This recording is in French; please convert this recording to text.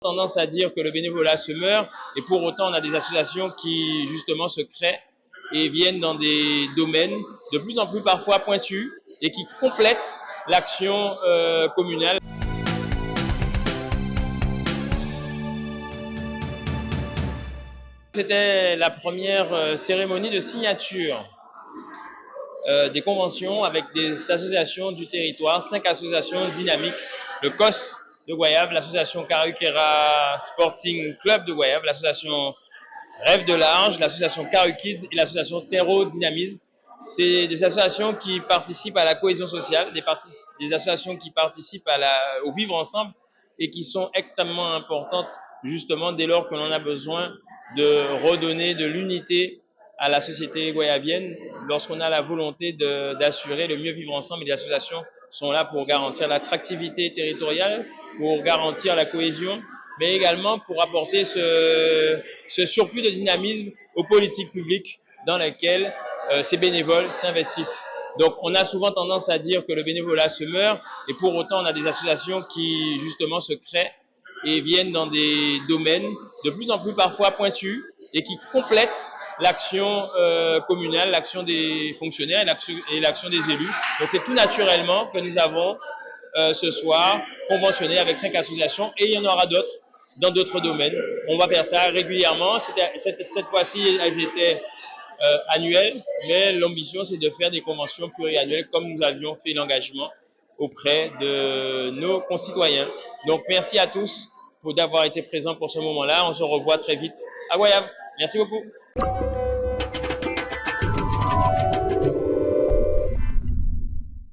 Tendance à dire que le bénévolat se meurt, et pour autant on a des associations qui justement se créent et viennent dans des domaines de plus en plus parfois pointus et qui complètent l'action communale. C'était la première cérémonie de signature des conventions avec des associations du territoire, 5 associations dynamiques, le COS de Guayave, l'association Karukera Sporting Club de Guayave, l'association Rêve de Large, l'association Karu Kids et l'association Terreau Dynamisme. C'est des associations qui participent à la cohésion sociale, des associations qui participent au vivre ensemble et qui sont extrêmement importantes justement dès lors que l'on a besoin de redonner de l'unité à la société guayavienne, lorsqu'on a la volonté d'assurer le mieux vivre ensemble. Et les associations sont là pour garantir l'attractivité territoriale, pour garantir la cohésion, mais également pour apporter ce surplus de dynamisme aux politiques publiques dans lesquelles ces bénévoles s'investissent. Donc on a souvent tendance à dire que le bénévolat se meurt, et pour autant on a des associations qui justement se créent et viennent dans des domaines de plus en plus parfois pointus et qui complètent l'action communale, l'action des fonctionnaires et l'action des élus. Donc c'est tout naturellement que nous avons ce soir conventionné avec 5 associations, et il y en aura d'autres dans d'autres domaines. On va faire ça régulièrement. Cette fois-ci, elles étaient annuelles, mais l'ambition, c'est de faire des conventions pluriannuelles comme nous avions fait l'engagement auprès de nos concitoyens. Donc, merci à tous d'avoir été présents pour ce moment-là. On se revoit très vite à Guayave. Merci beaucoup.